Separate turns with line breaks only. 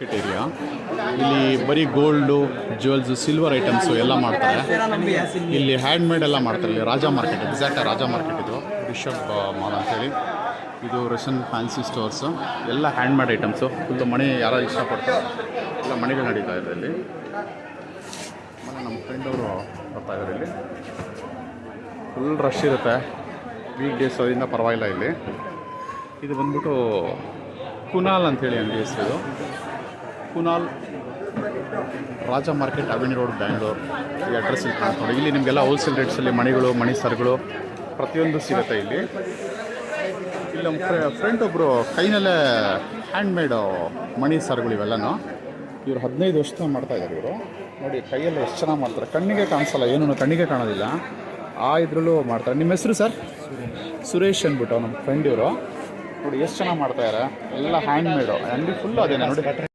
Area ಇಲ್ಲಿ ಬರೀ gold jewels silver items ಎಲ್ಲ ಮಾಡ್ತಾರೆ. ಇಲ್ಲಿ ಹ್ಯಾಂಡ್ ಮೇಡ್ ಎಲ್ಲ ಮಾಡ್ತಾರೆ. ಇಲ್ಲಿ Raja market, exact Raja market ಇದು ರಿಷಬ್ ಮಾಲ್ ಅಂತೇಳಿ. ಇದು ರಶನ್ ಫ್ಯಾನ್ಸಿ ಸ್ಟೋರ್ಸು, ಎಲ್ಲ ಹ್ಯಾಂಡ್ ಮೇಡ್ ಐಟಮ್ಸು. ಫುಲ್ಲು ಮಣಿ ಯಾರು ಇಷ್ಟಪಡ್ತಾರೆ ಎಲ್ಲ ಮಣಿಗಳು ನಡೀತಾ ಇದೆ ಇಲ್ಲಿ. ಆಮೇಲೆ ನಮ್ಮ ಫ್ರೆಂಡ್ ಅವರು ಬರ್ತಾ ಇದ್ದಾರೆ. ಇಲ್ಲಿ ಫುಲ್ ರಶ್ ಇರುತ್ತೆ ವೀಕ್ ಡೇಸ್, ಅದರಿಂದ ಪರವಾಗಿಲ್ಲ. ಇಲ್ಲಿ ಇದು ಬಂದ್ಬಿಟ್ಟು ಕುನಾಲ್ ಅಂಥೇಳಿ ಅಂಗಡಿ ಹೆಸರು. ಇದು Kunal Raja market, avenue road, Bangalore. ಈ ಅಡ್ರೆಸ್ ಇಲ್ಲಿ ಕಾಣ್ಕೊಂಡು ಇಲ್ಲಿ ನಿಮಗೆಲ್ಲ ಹೋಲ್ಸೇಲ್ ರೇಟ್ಸಲ್ಲಿ ಮಣಿಗಳು, ಮಣಿ ಸರಗಳು ಪ್ರತಿಯೊಂದು ಸಿಗುತ್ತೆ ಇಲ್ಲಿ. ಇಲ್ಲಿ ನಮ್ಮ ಫ್ರೆಂಡ್ ಒಬ್ಬರು ಕೈನಲ್ಲೇ ಹ್ಯಾಂಡ್ ಮೇಡು ಮಣಿ ಸರಗಳು ಇವೆಲ್ಲನೂ ಇವರು 15 ವರ್ಷದಿಂದ ಮಾಡ್ತಾಯಿದ್ದಾರೆ. ಇವರು ನೋಡಿ ಕೈಯಲ್ಲಿ ಎಷ್ಟು ಚೆನ್ನಾಗಿ ಮಾಡ್ತಾರೆ. ಕಣ್ಣಿಗೆ ಕಾಣಿಸಲ್ಲ, ಏನೂ ಕಣ್ಣಿಗೆ ಕಾಣೋದಿಲ್ಲ. ಇದರಲ್ಲೂ ಮಾಡ್ತಾರೆ. ನಿಮ್ಮ ಹೆಸರು ಸರ್? ಸುರೇಶ್ ಅಂದ್ಬಿಟ್ಟು ನಮ್ಮ ಫ್ರೆಂಡ್ ಇವರು. ನೋಡಿ ಎಷ್ಟು ಚೆನ್ನಾಗಿ ಮಾಡ್ತಾಯಿದ್ದಾರೆ. ಎಲ್ಲ ಹ್ಯಾಂಡ್ ಮೇಡು. ಅಂಗಡಿ ಫುಲ್ಲು ಅದೇನೆ ನೋಡಿ.